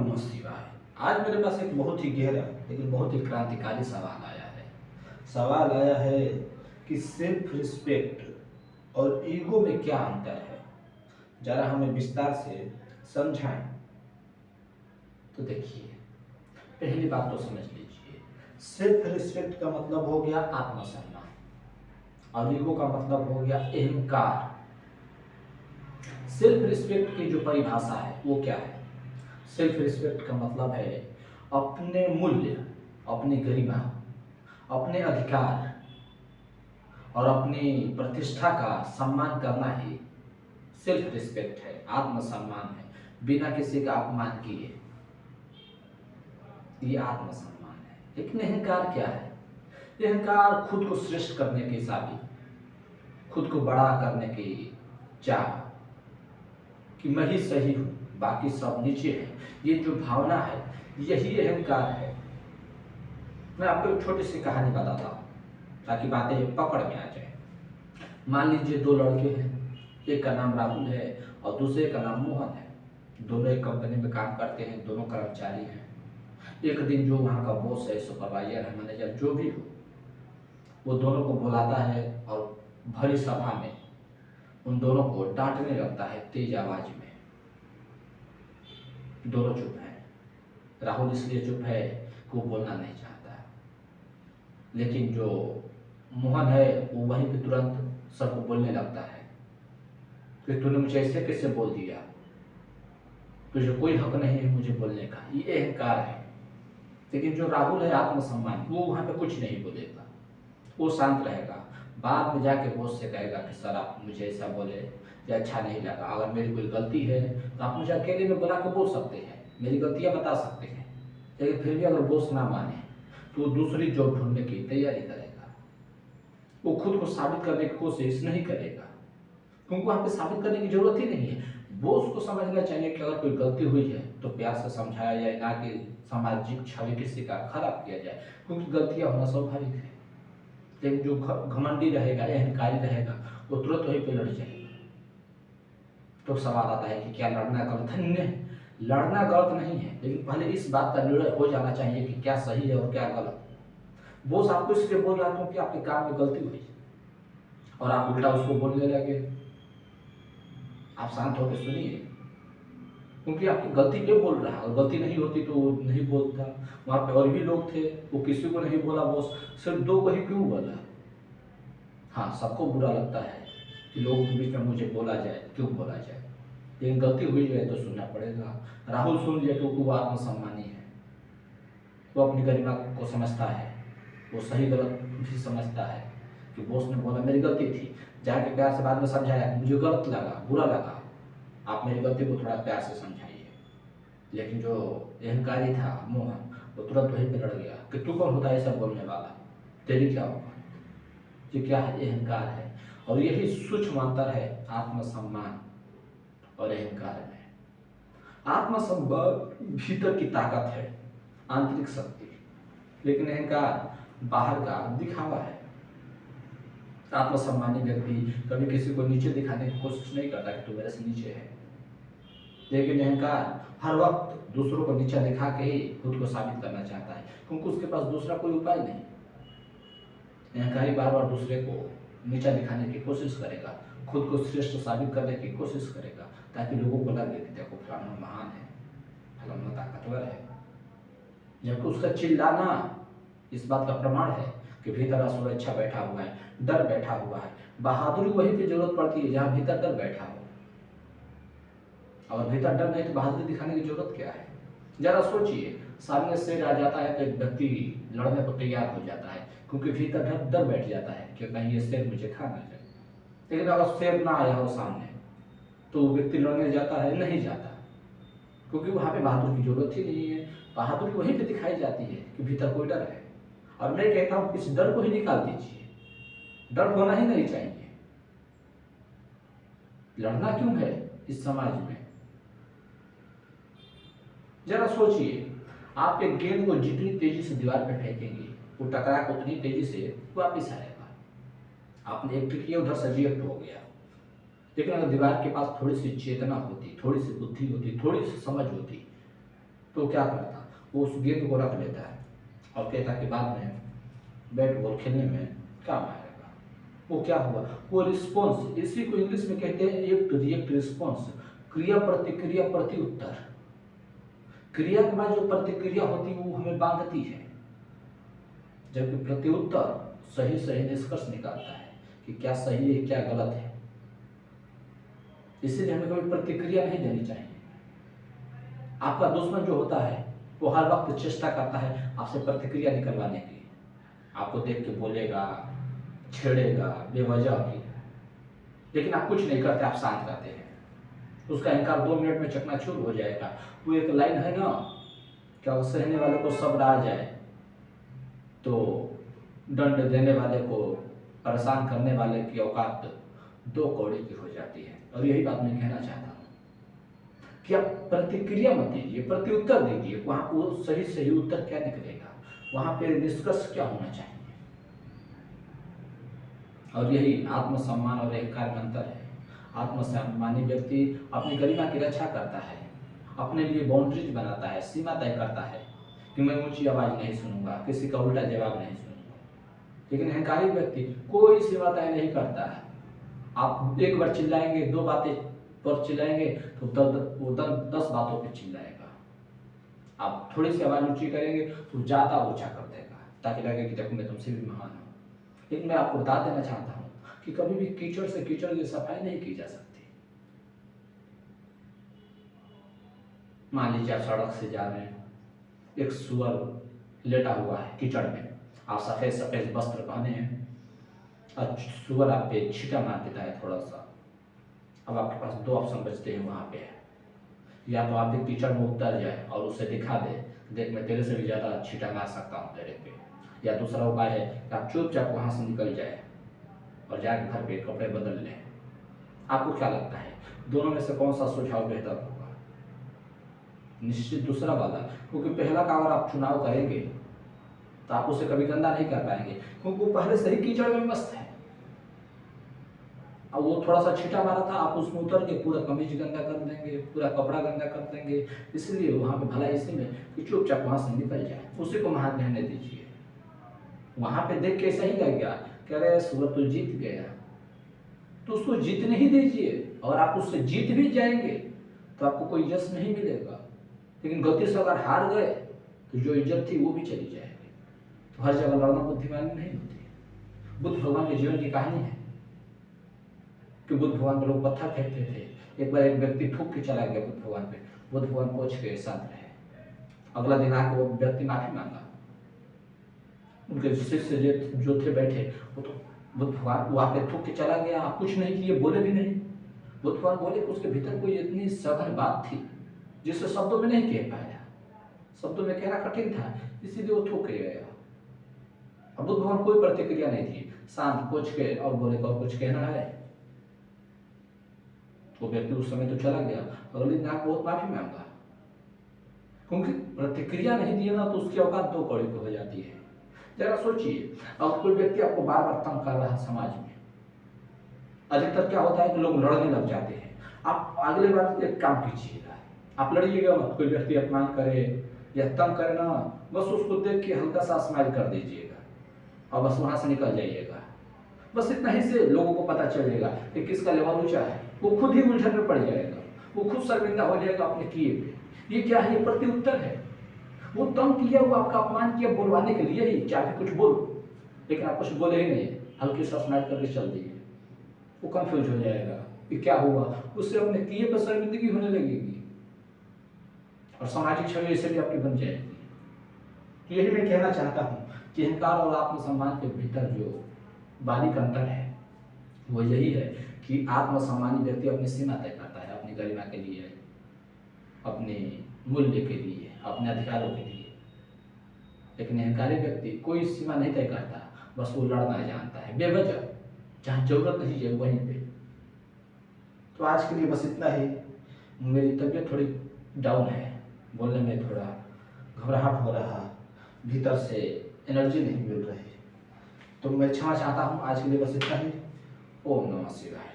नमः शिवाय। आज मेरे पास एक बहुत ही गहरा लेकिन बहुत ही क्रांतिकारी सवाल आया है। सवाल आया है कि सेल्फ रिस्पेक्ट और ईगो में क्या अंतर है, जरा हमें विस्तार से समझाएं। तो देखिए, पहली बात तो समझ लीजिए, सेल्फ रिस्पेक्ट का मतलब हो गया आत्मसम्मान और ईगो का मतलब हो गया अहंकार। सेल्फ रिस्पेक्ट की जो परिभाषा है वो क्या है? सेल्फ रिस्पेक्ट का मतलब है अपने मूल्य, अपनी गरिमा, अपने अधिकार और अपनी प्रतिष्ठा का सम्मान करना ही सेल्फ रिस्पेक्ट है, आत्मसम्मान है, बिना किसी का अपमान किए। ये आत्मसम्मान है। लेकिन अहंकार क्या है? अहंकार खुद को श्रेष्ठ करने की साबित, खुद को बड़ा करने की चाह कि मैं ही सही हूँ, बाकी सब नीचे है, ये जो भावना है यही अहंकार है। मैं आपको एक छोटी सी कहानी बताता हूँ ताकि बातें पकड़ में आ जाए। मान लीजिए दो लड़के हैं, एक का नाम राहुल है और दूसरे का नाम मोहन है। दोनों एक कंपनी में काम करते हैं, दोनों कर्मचारी हैं। एक दिन जो वहाँ का बॉस है, सुपरवाइजर है, मैनेजर जो भी हो, वो दोनों को बुलाता है और भरी सभा में उन दोनों को डांटने लगता है तेज आवाज में। दोनों चुप हैं। राहुल इसलिए चुप है कि वो बोलना नहीं चाहता है, लेकिन जो मोहन है वो वहीं पे तुरंत सबको बोलने लगता है कि तूने मुझे ऐसे कैसे बोल दिया, तुझे कोई हक नहीं है मुझे बोलने का। ये अहंकार है। लेकिन जो राहुल है आत्मसम्मान, वो वहाँ पे कुछ नहीं बोलेगा, वो शांत रहेगा। बाद में जाके बॉस से कहेगा कि सर आप मुझे ऐसा बोले, ये अच्छा नहीं लगा, अगर मेरी कोई गलती है तो आप मुझे अकेले में बुला के बोल सकते हैं, मेरी गलतियाँ बता सकते हैं। लेकिन फिर भी अगर बॉस ना माने तो वो दूसरी जॉब ढूंढने की तैयारी करेगा। वो खुद को साबित करने की कोशिश नहीं करेगा, क्योंकि वहाँ पे साबित करने की जरूरत ही नहीं है। बॉस को समझना चाहिए कि अगर कोई गलती हुई है तो प्यार से समझाया जाए, ना कि सामाजिक छवि किसी का खराब किया जाए, क्योंकि गलतियाँ होना स्वाभाविक है। लेकिन जो घमंडी रहेगा, अहंकारी रहेगा, वो तुरंत वहीं पे लड़ जाएगा। तो सवाल आता है कि क्या लड़ना गलत है? नहीं, लड़ना गलत नहीं है, लेकिन पहले इस बात का निर्णय हो जाना चाहिए कि क्या सही है और क्या गलत। बॉस आपको इसलिए बोल रहा है कि आपके काम में गलती हुई और आप उल्टा उसको बोलने लगे। आप शांत होकर सुनिए, क्योंकि आपकी गलती पे बोल रहा है, और गलती नहीं होती तो वो नहीं बोलता। वहाँ पे और भी लोग थे, वो किसी को नहीं बोला, बॉस सिर्फ दो को ही क्यों बोला? हाँ, सबको बुरा लगता है कि लोगों के बीच में मुझे बोला जाए, क्यों बोला जाए, लेकिन गलती हुई है तो सुनना पड़ेगा। राहुल सुन लिया क्योंकि वो आत्मसम्मानी है, वो अपनी गरिमा को समझता है, वो सही गलत भी समझता है कि बॉस ने बोला मेरी गलती थी, जाके प्यार से बाद में समझाया मुझे गलत लगा, बुरा लगा, आप मेरी गलती को थोड़ा प्यार से समझाइए। लेकिन जो अहंकारी था मोहन, वो तुरंत वहीं पे लड़ गया कि तू कौन होता है ऐसा बोलने वाला, तेरी क्या होगा। ये क्या है? अहंकार है। और यही सूक्ष्म अंतर है आत्मसम्मान और अहंकार में। आत्मसम्मान भीतर की ताकत है, आंतरिक शक्ति, लेकिन अहंकार बाहर का दिखावा है। आत्मसम्मानी व्यक्ति कभी किसी को नीचे दिखाने की कोशिश नहीं करता कि तू मेरे से नीचे है, लेकिन अहंकार हर वक्त दूसरों को नीचा दिखा के ही खुद को साबित करना चाहता है, क्योंकि उसके पास दूसरा कोई उपाय नहीं। अहंकारी बार बार दूसरे को नीचा दिखाने की कोशिश करेगा, खुद को श्रेष्ठ साबित करने की कोशिश करेगा, ताकि लोगों को लगे कि देखो फलाना महान है, फलाना ताकतवर है। जबकि उसका चिल्लाना इस बात का प्रमाण है कि भीतर असुरक्षा बैठा हुआ है, डर बैठा हुआ है। बहादुरी वहीं पे जरूरत पड़ती है जहाँ भीतर डर बैठा हो। और भीतर डर नहीं तो बहादुरी दिखाने की जरूरत क्या है? जरा सोचिए, सामने शेर आ जाता है तो एक व्यक्ति लड़ने को तैयार हो जाता है, क्योंकि भीतर डर बैठ जाता है कि कहीं ये शेर मुझे खा ना जाए। लेकिन अगर शेर ना आया हो सामने तो वो व्यक्ति लड़ने जाता है? नहीं जाता, क्योंकि वहाँ पे बहादुरी की जरूरत ही नहीं है। बहादुरी वहीं पे दिखाई जाती है कि भीतर कोई डर है। और मैं कहता हूँ इस डर को ही निकाल दीजिए, डर होना ही नहीं चाहिए। लड़ना क्यों है इस समाज में? जरा सोचिए, आप एक गेंद को जितनी तेजी से दीवार पे फेंकेंगे वो टकरा कर उतनी तेजी से वापस आएगा। आपने एक किया, उधर से रिएक्ट हो गया। लेकिन अगर दीवार के पास थोड़ी सी चेतना होती, थोड़ी सी बुद्धि होती, थोड़ी सी समझ होती, तो क्या करता, वो उस गेंद को रख लेता है और कहता कि बाद में बैट बॉल खेलने में काम आएगा। वो क्या हुआ, वो रिस्पॉन्स, इसी को इंग्लिश में कहते हैं एक्ट रिएक्ट रिस्पॉन्स, क्रिया प्रतिक्रिया प्रति उत्तर। क्रिया के बाद जो प्रतिक्रिया होती है वो हमें बांधती है, जबकि प्रत्युत्तर सही सही निष्कर्ष निकालता है कि क्या सही है क्या गलत है। इसीलिए हमें कभी प्रतिक्रिया नहीं देनी चाहिए। आपका दुश्मन जो होता है वो हर वक्त चेष्टा करता है आपसे प्रतिक्रिया निकलवाने की, आपको देख के बोलेगा, छेड़ेगा बेवजह की, लेकिन आप कुछ नहीं करते, आप शांत रहते हैं। उसका अहंकार 2 मिनट में चकनाचूर हो जाएगा। वो एक लाइन है ना, क्या सहने वाले को सब्र आ जाए तो दंड देने वाले को, परेशान करने वाले की औकात 2 कौड़ी की हो जाती है। और यही बात मैं कहना चाहता हूँ कि आप प्रतिक्रिया मत दीजिए, प्रत्युत्तर दीजिए। वहाँ वो सही सही उत्तर क्या निकलेगा, वहाँ पे निष्कर्ष क्या होना चाहिए। और यही आत्मसम्मान और अहंकार में अंतर है। आत्मसम्मानी व्यक्ति अपनी गरिमा की रक्षा करता है, अपने लिए बाउंड्रीज बनाता है, सीमा तय करता है कि मैं ऊंची आवाज़ नहीं सुनूंगा, किसी का उल्टा जवाब नहीं सुनूंगा। लेकिन अहंकारी व्यक्ति कोई सीमा तय नहीं करता है। आप एक बार चिल्लाएंगे, 2 बातें पर चिल्लाएंगे तो वो 10 बातों पर चिल्लाएगा। आप थोड़ी सी आवाज़ ऊंची करेंगे तो ज़्यादा ऊंचा कर देगा, ताकि लगे कि देखो मैं तुमसे भी महान हूँ। लेकिन मैं आपको बता देना चाहता हूँ कि कभी भी कीचड़ से कीचड़ की सफाई नहीं की जा सकती। मान लीजिए आप सड़क से जा रहे हैं, एक सुअर लेटा हुआ है कीचड़ में, आप सफ़ेद सफ़ेद वस्त्र पहने हैं और सुअर आप पे छींटा मार देता है थोड़ा सा। अब आपके पास 2 ऑप्शन बचते हैं वहाँ पे, या तो आप भी कीचड़ में उतर जाए और उसे दिखा दे, देख मैं तेरे से भी ज़्यादा छींटा मार सकता हूँ तेरे पे, या दूसरा उपाय है कि आप चुपचाप वहाँ से निकल जाए और जाकर घर पे कपड़े बदल लें। आपको क्या लगता है दोनों में से कौन सा सुझाव बेहतर होगा? निश्चित दूसरा वाला, क्योंकि पहला का अगर आप चुनाव करेंगे तो आप उसे कभी गंदा नहीं कर पाएंगे, क्योंकि वो पहले से ही कीचड़ में मस्त है। अब वो थोड़ा सा छींटा मारा था, आप उसमें उतर के पूरा कमीज गंदा कर देंगे, पूरा कपड़ा गंदा कर देंगे। इसलिए वहाँ पे भला इसी में कि चुपचाप वहाँ से निकल जाए, उसी को महान रहने दीजिए। वहाँ पे देख के सही लग गया, कह रहे सूरज तो जीत गया, तो उसको जीतने ही दीजिए। और आप उससे जीत भी जाएंगे तो आपको कोई यश नहीं मिलेगा, लेकिन गलती से अगर हार गए तो जो इज्जत थी वो भी चली जाएगी। तो हर जगह लड़ना बुद्धिमानी नहीं होती। बुद्ध भगवान के जीवन की कहानी है कि बुद्ध भगवान पे लोग पत्थर फेंकते थे। एक बार एक व्यक्ति थूक के चला गया बुद्ध भगवान पे, बुद्ध भगवान पहुंच के शांत रहे। अगला दिन आके वो व्यक्ति माफी मांगा। उनके शिष्य जो थे बैठे, वो तो बुद्ध भगवान वहाँ पे थूक के चला गया, आप कुछ नहीं किए, बोले भी नहीं। बुद्ध भगवान बोले कि उसके भीतर कोई इतनी सघन बात थी जिसे शब्दों में नहीं कह पाया, शब्दों में कहना कठिन था, इसीलिए वो थूक के गया। अब बुद्ध भगवान कोई प्रतिक्रिया नहीं थी, शांत पूछ के और बोले और कुछ कहना है? वो व्यक्ति उस समय तो चला गया, अगले दिन आके बहुत माफी मांगा, क्योंकि प्रतिक्रिया नहीं दिए ना तो उसकी औकात 2 कौड़ी की हो जाती है। जरा सोचिए, अगर कोई व्यक्ति आपको बार बार तंग कर रहा है समाज में, अधिकतर क्या होता है कि लोग लड़ने लग जाते हैं। आप अगले बार एक काम कीजिएगा, आप लड़िएगा मत। कोई व्यक्ति अपमान करे या तंग करे ना, बस उसको देख के हल्का सा स्माइल कर दीजिएगा और बस वहां से निकल जाइएगा। बस इतना ही से लोगों को पता चलेगा कि किसका लेवल ऊंचा है। वो खुद ही उलझन में पड़ जाएगा, वो खुद शर्मिंदा हो जाएगा अपने किए पे। ये क्या है? ये प्रत्युत्तर है। वो तंग किया, वो आपका अपमान किया बोलवाने के लिए ही, क्या कुछ बोलो, लेकिन आप कुछ बोले ही नहीं, हल्की सा स्माइल करके चल दिए। वो कंफ्यूज हो जाएगा कि क्या हुआ, उससे अपने किए पर शर्मिंदगी होने लगेगी और सामाजिक छवि ऐसे भी आपकी बन जाएगी। तो यही मैं कहना चाहता हूँ कि अहंकार और आत्मसम्मान के भीतर जो बारीक अंतर है वो यही है कि आत्मसम्मानी व्यक्ति अपनी सीमा तय करता है, अपनी गरिमा के लिए, अपने मूल्य के लिए, अपने अधिकारों के लिए। लेकिन अहंकारी व्यक्ति कोई सीमा नहीं तय करता, बस वो लड़ना जानता है बेवजह, जहाँ जरूरत नहीं है वहीं पे। तो आज के लिए बस इतना ही। मेरी तबीयत थोड़ी डाउन है, बोलने में थोड़ा घबराहट हो रहा, भीतर से एनर्जी नहीं मिल रही, तो मैं क्षमा चाहता हूँ। आज के लिए बस इतना ही। ओम नमः शिवाय।